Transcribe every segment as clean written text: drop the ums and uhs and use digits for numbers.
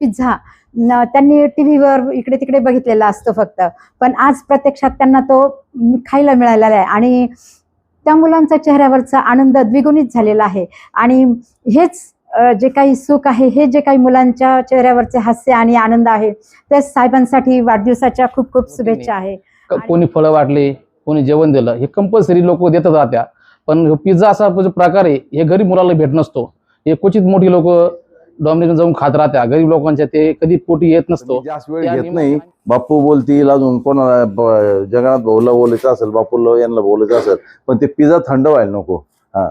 Pizza त्यांनी टीव्हीवर इकडे तिकडे बघितलेला असतो फक्त, पण आज प्रत्यक्षात त्यांना तो खायला मिळालेला आहे आणि त्या मुलांच्या चेहऱ्यावरचा आनंद द्विगुणित झालेला आहे. आणि हेच जे काही सुख आहे, हे जे काही मुलांच्या चेहऱ्यावरचे हास्य आणि आनंद आहे, त्या साहेबांसाठी वाढदिवसाच्या खूप खूप शुभेच्छा आहे. कोणी फळं वाटले, कोणी जेवण दिलं, हे कंपल्सरी लोक देतच राहत्या. पण पिझ्झा असा प्रकार आहे, हे गरीब मुलाला भेट नसतो. हे क्वचित मोठी लोक डॉमिनोज जाऊन खात राहत्या. गरीब लोकांच्या ते कधी पोटी येत नसतो. जास्त वेळ घेत नाही. बापू बोलतील, अजून कोणाला जगन्नाथ भाऊला बोलायचं असेल, बापूला यांना बोलायचं असेल, पण ते पिझ्झा थंड व्हायला नको. हा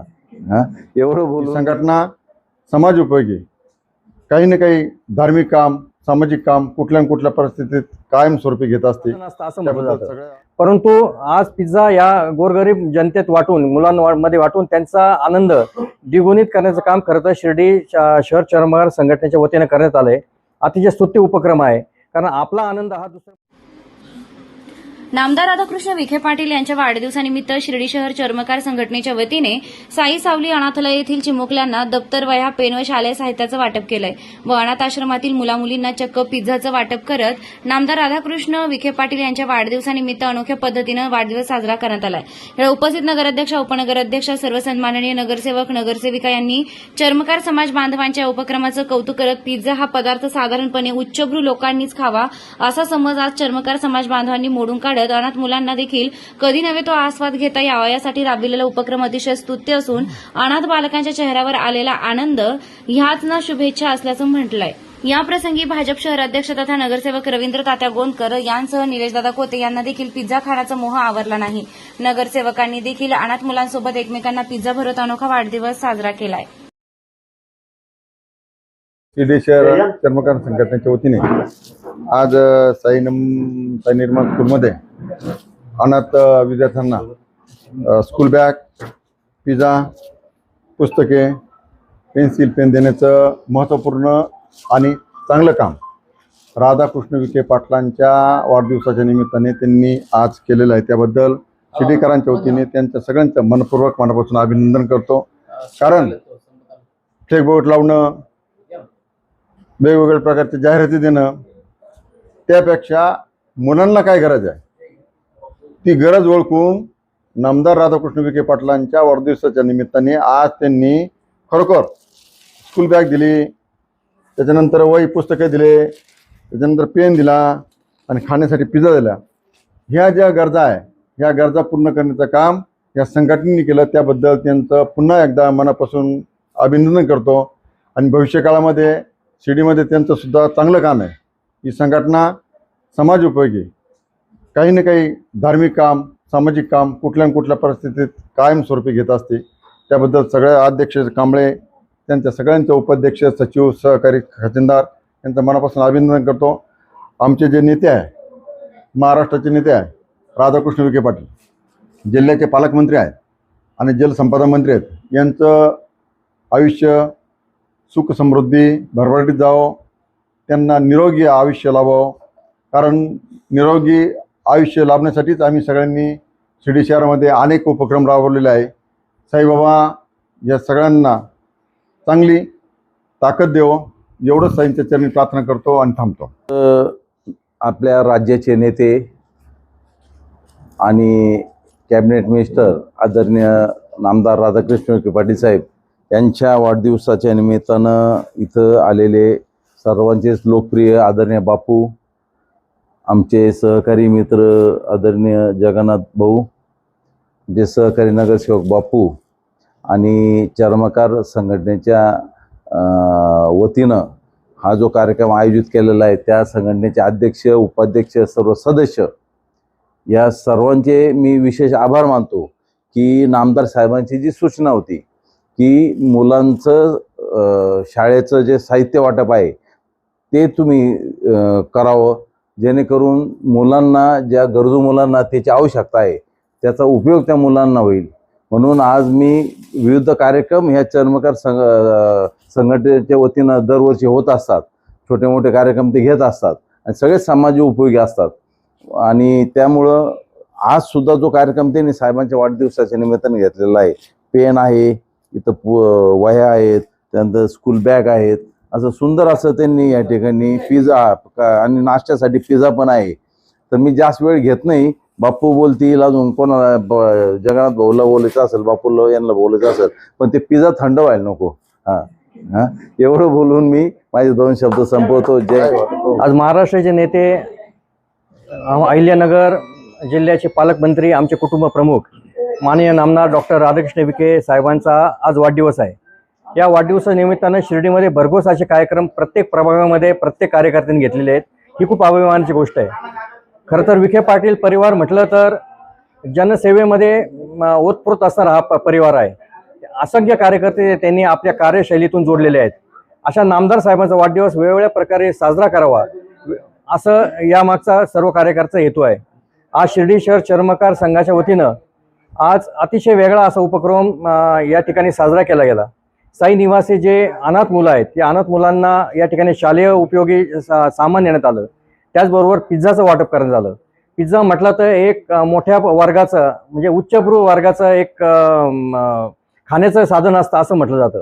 हा एवढं बोलू. संघटना समाज उपयोगी काही ना काही धार्मिक काम, सामाजिक काम कुठल्या न कुठल्या परिस्थितीत कायमस्वरूपी घेत असते. असं म्हटलं जातं. परंतु आज पिझ्झा या गोरगरीब जनतेत वाटून, मुलांमध्ये वाटून त्यांचा आनंद द्विगुणित करण्याचं काम खरं तर शिर्डी शहर चर्मकार संघटनेच्या वतीने करण्यात आलंय. अतिशय स्तुत्य उपक्रम आहे, कारण आपला आनंद हा दुसरा. नामदार राधाकृष्ण विखे पाटील यांच्या वाढदिवसानिमित्त शिर्डी शहर चर्मकार संघटनेच्या वतीने साई सावली अनाथालय येथील चिमुकल्यांना दप्तर, वह्या, पेन व शालेय साहित्याचं वाटप केलंय व अनाथ आश्रमातील मुलामुलींना चक्क पिझ्झाचं वाटप करत नामदार राधाकृष्ण विखे पाटील यांच्या वाढदिवसानिमित्त अनोख्या पद्धतीनं वाढदिवस साजरा करण्यात आलाय. यावेळी उपस्थित नगराध्यक्ष, उपनगराध्यक्ष, सर्व सन्माननीय नगरसेवक, नगरसेविका यांनी चर्मकार समाज बांधवांच्या या उपक्रमाचं कौतुक करत पिझ्झा हा पदार्थ साधारणपणे उच्चभ्रू लोकांनीच खावा असा समज आज चर्मकार समाज बांधवांनी मोडून काढत अनाथ मुलांना देखील कधी नव्हे तो आस्वाद घेता यावा यासाठी राबविलेला उपक्रम अतिशय स्तुत्य असून अनाथ बालकांच्या चेहऱ्यावर आलेला आनंद ह्याच ना शुभेच्छा असल्याचं म्हटलंय. याप्रसंगी भाजप शहराध्यक्ष तथा नगरसेवक रवींद्र तात्या गोंदकर यांसह निलेशदादा कोते यांना देखील पिझ्झा खाण्याचा मोह आवरला नाही. नगरसेवकांनी देखील अनाथ मुलांसोबत एकमेकांना पिझ्झा भरत अनोखा वाढदिवस साजरा केलाय. शिर्डी शहर चर्मकार संघटनेच्या वतीने आज साई निर्माण स्कूलमध्ये अनाथ विद्यार्थ्यांना स्कूल बॅग, पिझ्झा, पुस्तके, पेन्सिल, पेन देण्याचं महत्त्वपूर्ण आणि चांगलं काम राधाकृष्ण विखे पाटलांच्या वाढदिवसाच्या निमित्ताने त्यांनी आज केलेलं आहे. त्याबद्दल शिर्डीकरांच्या वतीने त्यांच्या सगळ्यांचं मनपूर्वक मनापासून अभिनंदन करतो. कारण फ्लॅगबोर्ड लावणं, वेगवेगळ्या प्रकारच्या जाहिराती देणं, त्यापेक्षा मुलांना काय गरज आहे ती गरज ओळखून नामदार राधाकृष्ण विखे पाटलांच्या वाढदिवसाच्या निमित्ताने आज त्यांनी खरोखर स्कूल बॅग दिली, त्याच्यानंतर वही पुस्तके दिले, त्याच्यानंतर पेन दिला आणि खाण्यासाठी पिझ्झा दिला. ह्या ज्या गरजा आहे, ह्या गरजा पूर्ण करण्याचं काम या संघटनेने केलं. त्याबद्दल त्यांचं पुन्हा एकदा मनापासून अभिनंदन करतो. आणि भविष्यकाळामध्ये शिर्डीमध्ये त्यांचं सुद्धा चांगलं काम आहे. ही संघटना समाज उपयोगी काही ना काही धार्मिक काम, सामाजिक काम कुठल्या न कुठल्या परिस्थितीत कायमस्वरूपी घेत असते. त्याबद्दल सगळ्या अध्यक्ष कांबळे, त्यांच्या सगळ्यांचे उपाध्यक्ष, सचिव, सहकारी खजिनदार यांचं मनापासून अभिनंदन करतो. आमचे जे नेते आहे, महाराष्ट्राचे नेते आहे राधाकृष्ण विखे पाटील, जिल्ह्याचे पालकमंत्री आहेत आणि जलसंपदा मंत्री आहेत, यांचं आयुष्य सुख समृद्धी भरभराटीत जावं, त्यांना निरोगी आयुष्य लाभावं. कारण निरोगी आयुष्य लाभण्यासाठीच आम्ही सगळ्यांनी शिर्डी शहरामध्ये अनेक उपक्रम राबवलेले आहे. साईबाबा या सगळ्यांना चांगली ताकद देवो एवढंच साईंच्या चरणी प्रार्थना करतो आणि थांबतो. आपल्या राज्याचे नेते आणि कॅबिनेट मिनिस्टर आदरणीय नामदार राधाकृष्ण विखे पाटील साहेब यांच्या वाढदिवसाच्या निमित्तानं इथं आलेले सर्वांचेच लोकप्रिय आदरणीय बापू, आमचे सहकारी मित्र आदरणीय जगन्नाथ भाऊ, जे सहकारी नगरसेवक बापू आणि चर्मकार संघटनेच्या वतीनं हा जो कार्यक्रम आयोजित केलेला आहे, त्या संघटनेचे अध्यक्ष, उपाध्यक्ष, सर्व सदस्य या सर्वांचे मी विशेष आभार मानतो की नामदार साहेबांची जी सूचना होती की मुलांचं शाळेचं जे साहित्य वाटप आहे ते तुम्ही करावं, जेणेकरून मुलांना, ज्या गरजू मुलांना त्याची आवश्यकता आहे त्याचा उपयोग त्या मुलांना होईल. म्हणून आज मी विविध कार्यक्रम ह्या चर्मकार संघटनेच्या वतीनं दरवर्षी होत असतात. छोटे मोठे कार्यक्रम ते घेत असतात आणि सगळे समाज उपयोगी असतात. आणि त्यामुळं आजसुद्धा जो कार्यक्रम त्यांनी साहेबांच्या वाढदिवसाच्या निमित्ताने घेतलेला आहे, पेन आहे, इथं वह्या आहेत, त्यानंतर स्कूल बॅग आहेत असं सुंदर असं त्यांनी या ठिकाणी पिझ्झा आणि नाश्त्यासाठी पिझ्झा पण आहे. तर मी जास्त वेळ घेत नाही. बापू बोलतील, अजून कोणाला जगन्नाथ भाऊला बोलायचं असेल, बापूला यांना बोलायचं असेल, पण ते पिझ्झा थंड व्हायला नको. हा, एवढं बोलून मी माझे 2 शब्द संपवतो. जय. आज महाराष्ट्राचे नेते, अहिल्यानगर जिल्ह्याचे पालकमंत्री, आमचे कुटुंब प्रमुख माननीय नामदार डॉक्टर राधाकृष्ण विखे साहेबांचा आज वाढदिवस आहे. या वाढदिवसानिमित्तानं शिर्डीमध्ये भरघोस असे कार्यक्रम प्रत्येक प्रभागामध्ये प्रत्येक कार्यकर्त्यांनी घेतलेले आहेत. ही खूप अभिमानाची गोष्ट आहे. खरं तर विखे पाटील परिवार म्हटलं तर जनसेवेमध्ये ओतप्रोत असणारा हा परिवार आहे. असंख्य कार्यकर्ते त्यांनी आपल्या कार्यशैलीतून जोडलेले आहेत. अशा नामदार साहेबांचा वाढदिवस वेगवेगळ्या प्रकारे साजरा करावा असं यामागचा सर्व कार्यकर्त्याचा हेतू आहे. आज शिर्डी शहर चर्मकार संघाच्या वतीनं आज अतिशय वेगळा असा उपक्रम या ठिकाणी साजरा केला गेला. साई निवासी जे अनाथ मुलं आहेत, त्या अनाथ मुलांना या ठिकाणी शालेय उपयोगी सामान नेण्यात आलं. त्याचबरोबर पिझ्झाचं वाटप करण्यात आलं. पिझ्झा म्हटलं तर एक मोठ्या वर्गाचं म्हणजे उच्चभ्रू वर्गाचं एक खाण्याचं साधन असतं असं म्हटलं जातं.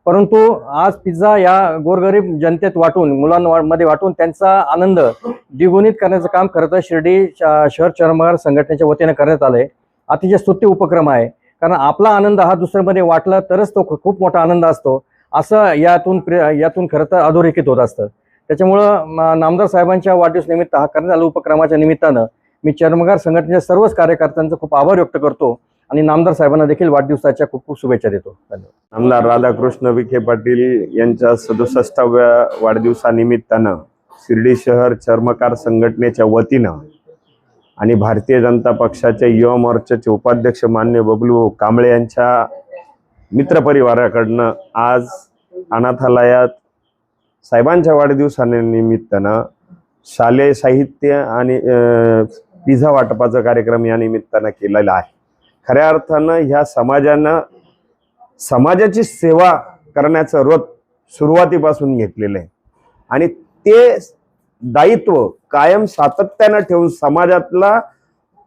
परंतु आज पिझ्झा या गोरगरीब जनतेत वाटून, मुलांमध्ये वाटून त्यांचा आनंद द्विगुणित करण्याचं काम खरं तर शिर्डी शहर चर्मकार संघटनेच्या वतीनं करण्यात आलं आहे. अतिशय स्तुत्य उपक्रम आहे. कारण आपला आनंद हा दुसऱ्यामध्ये वाटला तरच तो खूप मोठा आनंद असतो असं यातून खरं तर अधोरेखित होत असतं. त्याच्यामुळं नामदार साहेबांच्या वाढदिवस निमित्त हा करण्यात आलेल्या उपक्रमाच्या निमित्तानं मी चर्मकार संघटनेच्या सर्वच कार्यकर्त्यांचा खूप आभार व्यक्त करतो आणि नामदार साहेबांना देखील वाढदिवसाच्या खूप खूप शुभेच्छा देतो. धन्यवाद. आमदार राधाकृष्ण विखे पाटील यांच्या 67व्या वाढदिवसानिमित्तानं शिर्डी शहर चर्मकार संघटनेच्या वतीनं आणि भारतीय जनता पक्षाचे युवा मोर्चाचे उपाध्यक्ष मान्य बबलू कांबळे यांच्या मित्रपरिवाराकडनं आज अनाथालयात साहेबांच्या वाढदिवसानिमित्तानं शालेय साहित्य आणि पिझ्झा वाटपाचा कार्यक्रम या निमित्तानं केलेला आहे. खऱ्या अर्थानं ह्या समाजाची सेवा करण्याचं व्रत सुरुवातीपासून घेतलेलं आहे आणि ते दायित्व कायम सातत्यानं ठेवून समाजातला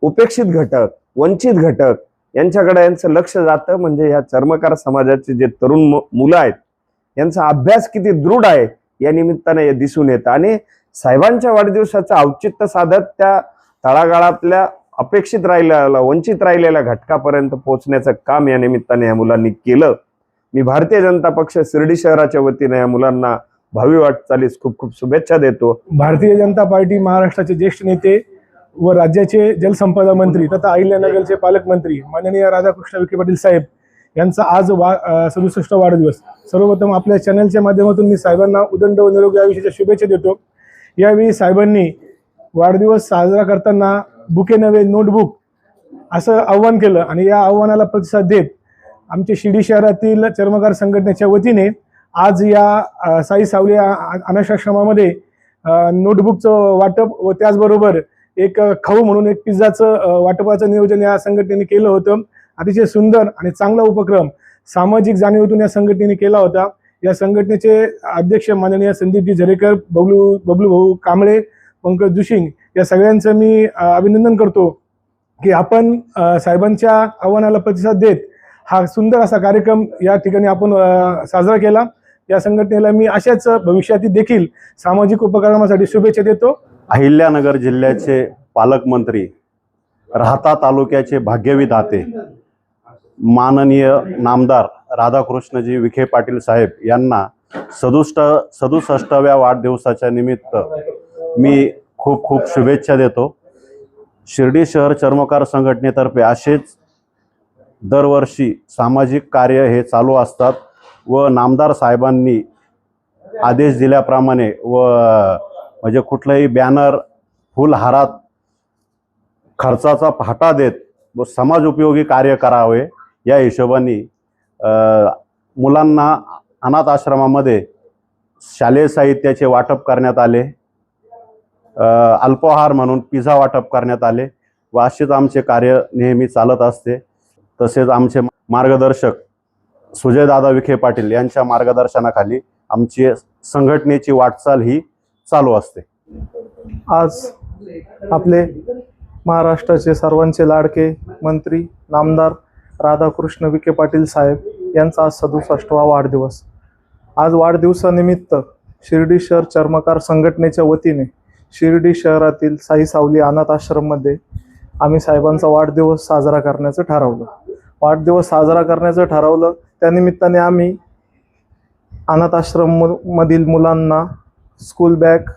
उपेक्षित घटक, वंचित घटक यांच्याकडे यांचं लक्ष जातं. म्हणजे ह्या चर्मकार समाजाचे जे तरुण मुलं आहेत यांचा अभ्यास किती दृढ आहे या निमित्तानं हे दिसून येतं आणि साहेबांच्या वाढदिवसाचं औचित्य साधत त्या तळागाळातल्या अपेक्षित राहिलेल्या, वंचित राहिलेल्या घटकापर्यंत पोहोचण्याचं काम या निमित्ताने या मुलांनी केलं. मी भारतीय जनता पक्ष शिर्डी शहराच्या वतीने या मुलांना भावी वाटचालीस खूप खूप शुभेच्छा देतो. भारतीय जनता पार्टी महाराष्ट्राचे ज्येष्ठ नेते व राज्याचे जलसंपदा मंत्री तथा अहिल्यानगरचे पालकमंत्री माननीय राधाकृष्ण विखे पाटील साहेब यांचा आज 67 वाढदिवस. सर्वप्रथम आपल्या चॅनलच्या माध्यमातून मी साहेबांना उदंड व निरोगी आयुष्याच्या शुभेच्छा देतो. यावेळी साहेबांनी वाढदिवस साजरा करताना बुके नव्हे नोटबुक असं आव्हान केलं आणि या आव्हानाला प्रतिसाद देत आमच्या शिर्डी शहरातील चर्मकार संघटनेच्या वतीने आज या साई सावली अनाथाश्रमामध्ये नोटबुकचं वाटप व त्याचबरोबर एक खाऊ म्हणून एक पिझ्झाचं वाटपाचं नियोजन या संघटनेने केलं होतं. अतिशय सुंदर आणि चांगला उपक्रम सामाजिक जाणीवेतून या संघटनेने केला होता. या संघटनेचे अध्यक्ष माननीय संदीपजी झरेकर, बबलू भाऊ कांबळे, पंकज दुशिंग या सगळ्यांचं मी अभिनंदन करतो की आपण साहेबांच्या आव्हानाला प्रतिसाद देत हा सुंदर असा कार्यक्रम या ठिकाणी आपण साजरा केला. या संघटनेला मी अशाच भविष्यात देखील सामाजिक उपक्रमासाठी शुभेच्छा देतो. अहिल्यानगर जिल्ह्याचे पालकमंत्री, राहता तालुक्याचे भाग्यवी दाते माननीय नामदार राधाकृष्णजी विखे पाटील साहेब यांना 67व्या वाढदिवसाच्या निमित्त मी खूप खूप शुभेच्छा देतो. शिर्डी शहर चर्मकार संघटनेतर्फे असेच दरवर्षी सामाजिक कार्य हे चालू असतात व नामदार साहेबांनी आदेश दिल्याप्रमाणे व म्हणजे कुठलंही बॅनर, फुलहारात खर्चाचा फाटा देत व समाज उपयोगी कार्य करावे या हिशोबाने मुलांना अनाथ आश्रमामध्ये शालेय साहित्याचे वाटप करण्यात आले. अल्पाहार म्हणून पिझ्झा वाटप करण्यात आले व असेच आमचे कार्य नेहमी चालत असते. तसेच आमचे मार्गदर्शक सुजयदादा विखे पाटील यांच्या मार्गदर्शनाखाली आमची संघटनेची वाटचाल ही चालू असते. आज आपले महाराष्ट्राचे सर्वांचे लाडके मंत्री नामदार राधाकृष्ण विखे पाटील साहेब यांचा आज 67वा वाढदिवस. आज वाढदिवसानिमित्त शिर्डी शहर चर्मकार संघटनेच्या वतीने शिर्डी शहरातील साई सावली अनाथ आश्रममध्ये आम्ही साहेबांचा वाढदिवस साजरा करण्याचं ठरवलं. वाढदिवस साजरा करण्याचं ठरवलं त्यानिमित्ताने आम्ही अनाथ आश्रम मधील मुलांना स्कूल बॅग,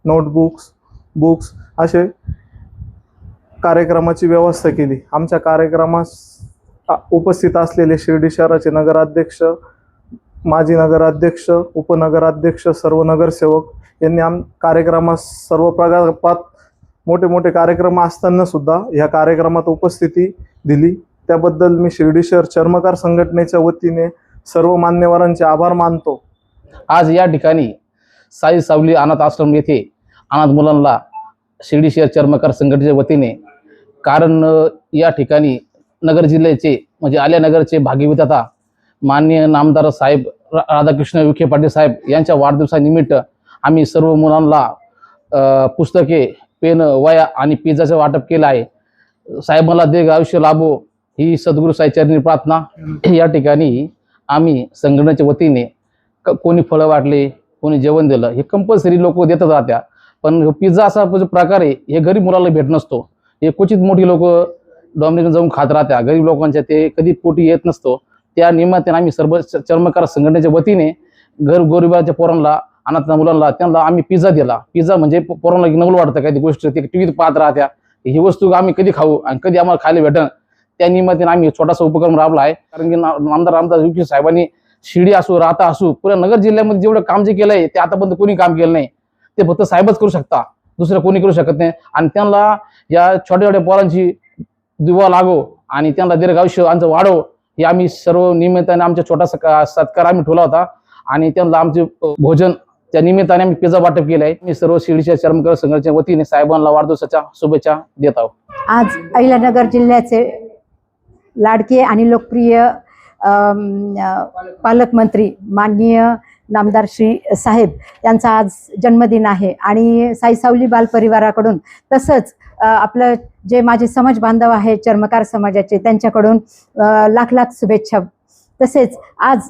नोटबुक्स, बुक्स असे कार्यक्रमाची व्यवस्था केली. आमच्या कार्यक्रमास उपस्थित असलेले शिर्डी शहराचे नगराध्यक्ष, माजी नगराध्यक्ष, उपनगराध्यक्ष, सर्व नगरसेवक यांनी कार्यक्रमास सर्व प्रकारात मोठे मोठे कार्यक्रम असताना सुद्धा ह्या कार्यक्रमात उपस्थिती दिली. त्याबद्दल मी शिर्डी शहर चर्मकार संघटनेच्या वतीने सर्व मान्यवरांचे आभार मानतो. आज या ठिकाणी साई सावली अनाथ आश्रम येथे अनाथ मुलांना शिर्डी शहर चर्मकार संघटनेच्या वतीने, कारण या ठिकाणी नगर जिल्ह्याचे म्हणजे आल्यानगरचे भाग्यविधाता माननीय नामदार साहेब राधाकृष्ण विखे पाटील साहेब यांच्या वाढदिवसानिमित्त आम्ही सर्व मुलांना पुस्तके, पेन, वया आणि पिझ्झाचं वाटप केलं आहे. साहेबांना दीर्घ आयुष्य लाभो ही सद्गुरू साईचरणी प्रार्थना. या ठिकाणी आम्ही संघटनेच्या वतीने कोणी फळं वाटले, कोणी जेवण दिलं, हे कंपल्सरी लोक देतच राहत्या. पण पिझ्झा असा प्रकार आहे, हे गरीब मुलाला भेट नसतो. हे क्वचित मोठी लोक डॉमिनोज जाऊन खात राहत्या. गरीब लोकांच्या ते कधी पोटी येत नसतो. त्या निमित्ताने आम्ही सर्व चर्मकार संघटनेच्या वतीने गरिबाच्या पोरांना, अनाथ मुलांना त्यांना आम्ही पिझ्झा दिला. पिझ्झा म्हणजे पोरांना नवल वाटतं काही गोष्ट, ते टीव्हीत पाहत राहत्या. ही वस्तू आम्ही कधी खाऊ आणि कधी आम्हाला खायला भेटन, त्या निमित्ताने आम्ही छोटासा उपक्रम राबला आहे. कारण की नामदार विखे साहेबांनी शिर्डी असू, राहता असू, पुऱ्या नगर जिल्ह्यामध्ये जेवढं काम जे केलंय ते आतापर्यंत कोणी काम केलं नाही. ते फक्त साहेबच करू शकता, दुसरं कोणी करू शकत नाही. आणि त्यांना या छोट्या छोट्या पोरांची दिवा लागो आणि त्यांना दीर्घ आयुष्य आमचं वाढो, हे आम्ही सर्व निमित्ताने आमच्या छोटासा सत्कार आम्ही ठेवला होता. आणि त्यांना आमचे भोजन त्या निमित्ताने आम्ही पिझ्झा वाटप केलं आहे. मी सर्व शिर्डीच्या चर्मकार संघटनेच्या वतीने साहेबांना वाढदिवसाच्या शुभेच्छा देत आहोत. आज अहिल्यानगर जिल्ह्याचे लाडके आणि लोकप्रिय पालकमंत्री माननीय नामदार श्री साहेब यांचा आज जन्मदिन आहे. आणि साई सावली बाल परिवाराकडून तसंच आपलं जे माझे समाज बांधव आहे चर्मकार समाजाचे, त्यांच्याकडून लाख लाख शुभेच्छा. तसेच आज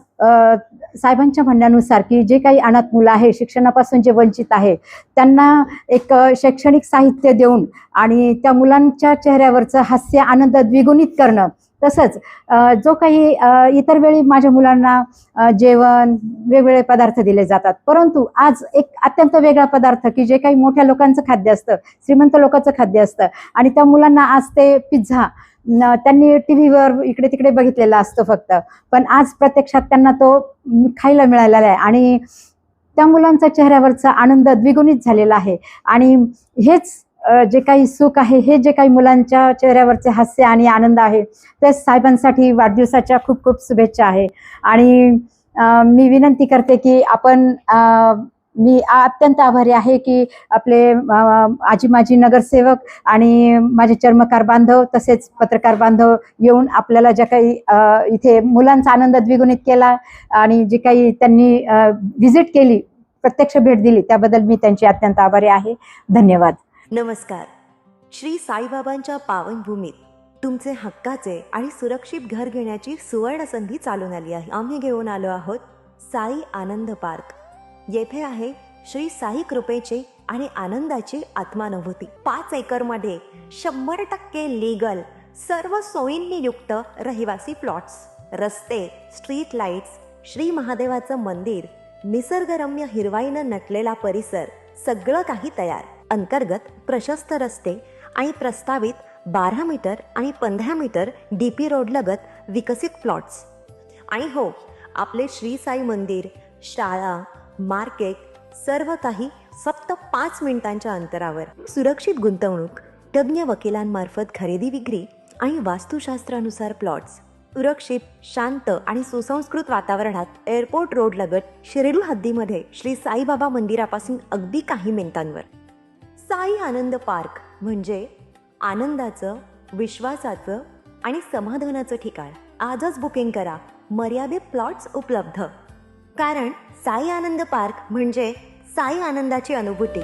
साहेबांच्या म्हणण्यानुसार की जे काही अनाथ मुलं आहे, शिक्षणापासून जे वंचित आहे, त्यांना एक शैक्षणिक साहित्य देऊन आणि त्या मुलांच्या चेहऱ्यावरचं हास्य, आनंद द्विगुणित करणं. तसंच जो काही इतर वेळी माझ्या मुलांना जेवण, वेगवेगळे पदार्थ दिले जातात, परंतु आज एक अत्यंत वेगळा पदार्थ की जे काही मोठ्या लोकांचं खाद्य असतं, श्रीमंत लोकांचं खाद्य असतं, आणि त्या मुलांना आज ते पिझ्झा त्यांनी टीव्हीवर इकडे तिकडे बघितलेला असतो फक्त, पण आज प्रत्यक्षात त्यांना तो खायला मिळालेला आहे. आणि त्या मुलांच्या चेहऱ्यावरचा आनंद द्विगुणित झालेला आहे. आणि हेच जे काही सुख आहे, हे जे काही मुलांच्या चेहऱ्यावरचे हास्य आणि आनंद आहे, ते साहेबांसाठी वाढदिवसाच्या खूप खूप शुभेच्छा आहे. आणि मी विनंती करते की मी अत्यंत आभारी आहे की आपले माजी नगरसेवक आणि माझे चर्मकार बांधव तसेच पत्रकार बांधव येऊन आपल्याला ज्या काही इथे मुलांचा आनंद द्विगुणित केला आणि जे काही त्यांनी व्हिजिट केली, प्रत्यक्ष भेट दिली, त्याबद्दल मी त्यांची अत्यंत आभारी आहे. धन्यवाद. नमस्कार. श्री साईबाबांच्या पावनभूमीत तुमचे हक्काचे आणि सुरक्षित घर घेण्याची सुवर्ण संधी चालून आली आहे. आम्ही घेऊन आलो आहोत साई आनंद पार्क. येथे आहे श्री साई कृपेचे आणि आनंदाची आत्मानुभूती. 5 एकरमध्ये 100% लीगल, सर्व सोयींनी युक्त रहिवासी प्लॉट्स, रस्ते, स्ट्रीट लाईट्स, श्री महादेवाचं मंदिर, निसर्गरम्य हिरवाईनं नटलेला परिसर, सगळं काही तयार. अंतर्गत प्रशस्त रस्ते आणि प्रस्तावित 12 मीटर आणि 15 मीटर DP रोड लगत विकसित प्लॉट्स. आणि हो, आपले श्री साई मंदिर, शाळा, मार्केट, सर्व काही फक्त 5 मिनिटांच्या अंतरावर. सुरक्षित गुंतवणूक, तज्ज्ञ वकिलांमार्फत खरेदी विक्री आणि वास्तुशास्त्रानुसार प्लॉट्स. सुरक्षित, शांत आणि सुसंस्कृत वातावरणात एअरपोर्ट रोड लगत शिर्डी हद्दीमध्ये श्री साईबाबा मंदिरापासून अगदी काही मिनिटांवर. साई आनंद पार्क म्हणजे आनंदाचं, विश्वासाचं आणि समाधानाचं ठिकाण. आजच बुकिंग करा. मर्यादित प्लॉट्स उपलब्ध. कारण साई आनंद पार्क म्हणजे साई आनंदाची अनुभूती.